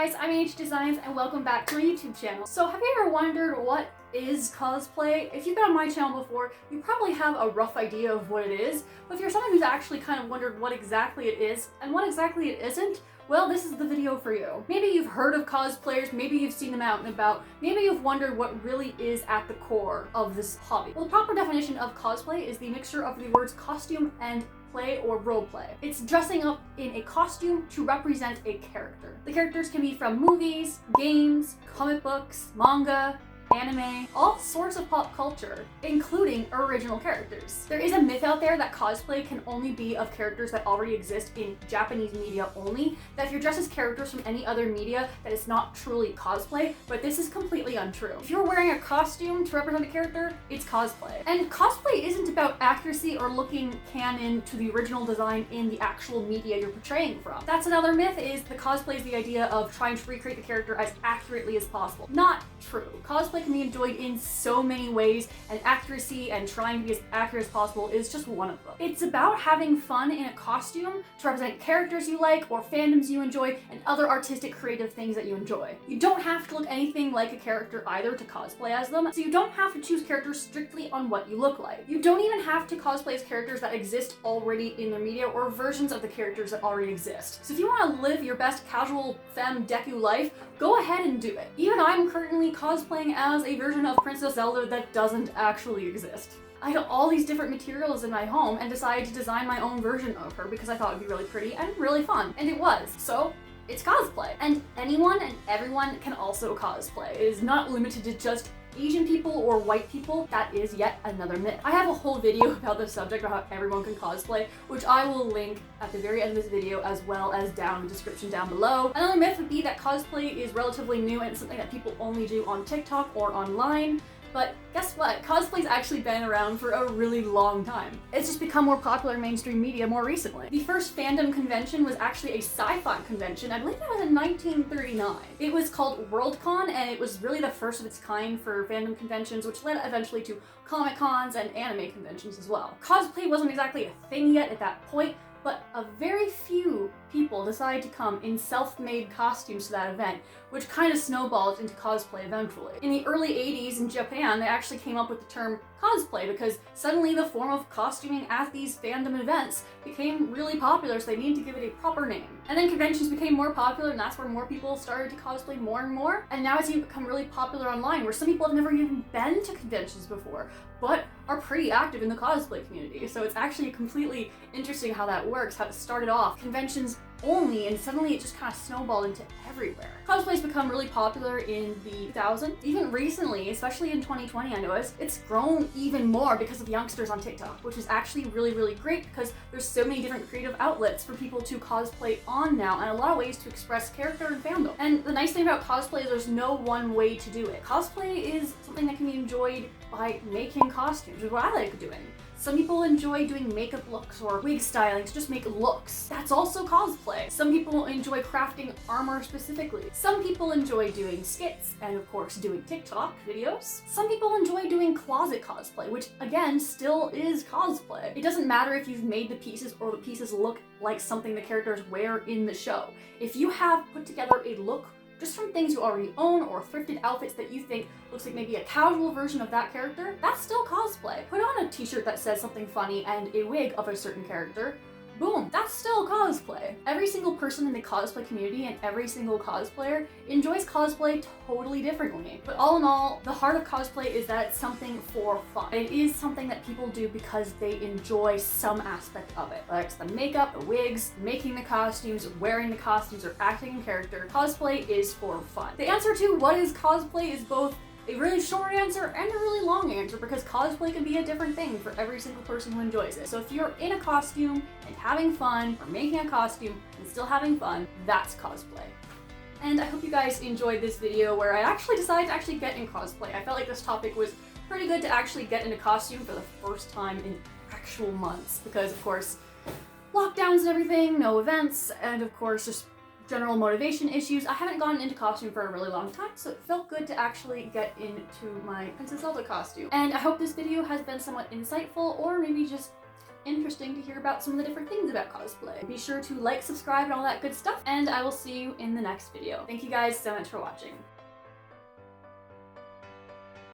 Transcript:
guys, I'm H Designs and welcome back to my YouTube channel. So have you ever wondered what is cosplay? If you've been on my channel before, you probably have a rough idea of what it is, but if you're someone who's actually kind of wondered what exactly it is and what exactly it isn't, well, this is the video for you. Maybe you've heard of cosplayers, maybe you've seen them out and about, maybe you've wondered what really is at the core of this hobby. Well, the proper definition of cosplay is the mixture of the words costume and play or role play. It's dressing up in a costume to represent a character. The characters can be from movies, games, comic books, manga, anime, all sorts of pop culture, including original characters. There is a myth out there that cosplay can only be of characters that already exist in Japanese media only, that if you're dressed as characters from any other media, that it's not truly cosplay, but this is completely untrue. If you're wearing a costume to represent a character, it's cosplay. And cosplay isn't about accuracy or looking canon to the original design in the actual media you're portraying from. That's another myth, is the cosplay is the idea of trying to recreate the character as accurately as possible. Not true. Cosplay can be enjoyed in so many ways, and accuracy and trying to be as accurate as possible is just one of them. It's about having fun in a costume to represent characters you like or fandoms you enjoy and other artistic creative things that you enjoy. You don't have to look anything like a character either to cosplay as them, so you don't have to choose characters strictly on what you look like. You don't even have to cosplay as characters that exist already in their media or versions of the characters that already exist. So if you want to live your best casual femme deku life, go ahead and do it. Even I'm currently cosplaying as a version of Princess Zelda that doesn't actually exist. I had all these different materials in my home and decided to design my own version of her because I thought it'd be really pretty and really fun, and it was. So it's cosplay. And anyone and everyone can also cosplay. It is not limited to just Asian people or white people. That is yet another myth. I have a whole video about this subject, about how everyone can cosplay, which I will link at the very end of this video as well as down in the description down below. Another myth would be that cosplay is relatively new and it's something that people only do on TikTok or online. But guess what? Cosplay's actually been around for a really long time. It's just become more popular in mainstream media more recently. The first fandom convention was actually a sci-fi convention. I believe that was in 1939. It was called Worldcon, and it was really the first of its kind for fandom conventions, which led eventually to Comic Cons and anime conventions as well. Cosplay wasn't exactly a thing yet at that point, but a very few people decided to come in self-made costumes to that event, which kind of snowballed into cosplay eventually. In the early 80s in Japan, they actually came up with the term cosplay because suddenly the form of costuming at these fandom events became really popular, so they needed to give it a proper name. And then conventions became more popular, and that's where more people started to cosplay more and more. And now it's even become really popular online, where some people have never even been to conventions before, but are pretty active in the cosplay community. So it's actually completely interesting how that works, how it started off conventions only, and suddenly it just kind of snowballed into everywhere. Cosplay's become really popular in the 2000s. Even recently, especially in 2020, I noticed, it's grown even more because of youngsters on TikTok, which is actually really, really great because there's so many different creative outlets for people to cosplay on now, and a lot of ways to express character and fandom. And the nice thing about cosplay is there's no one way to do it. Cosplay is something that can be enjoyed by making costumes, which is what I like doing. Some people enjoy doing makeup looks or wig styling to just make looks. That's also cosplay. Some people enjoy crafting armor specifically. Some people enjoy doing skits and of course doing TikTok videos. Some people enjoy doing closet cosplay, which again still is cosplay. It doesn't matter if you've made the pieces or the pieces look like something the characters wear in the show. If you have put together a look just from things you already own or thrifted outfits that you think looks like maybe a casual version of that character, that's still cosplay. Put on a t-shirt that says something funny and a wig of a certain character, boom, that's still cosplay. Every single person in the cosplay community and every single cosplayer enjoys cosplay totally differently. But all in all, the heart of cosplay is that it's something for fun. It is something that people do because they enjoy some aspect of it. Whether it's the makeup, the wigs, making the costumes, wearing the costumes, or acting in character, cosplay is for fun. The answer to what is cosplay is both a really short answer and a really long answer, because cosplay can be a different thing for every single person who enjoys it. So if you're in a costume and having fun, or making a costume and still having fun, that's cosplay. And I hope you guys enjoyed this video where I actually decided to actually get in cosplay. I felt like this topic was pretty good to actually get into costume for the first time in actual months, because of course lockdowns and everything, no events, and of course just general motivation issues. I haven't gotten into costume for a really long time, so it felt good to actually get into my Princess Zelda costume. And I hope this video has been somewhat insightful or maybe just interesting to hear about some of the different things about cosplay. Be sure to like, subscribe, and all that good stuff, and I will see you in the next video. Thank you guys so much for watching.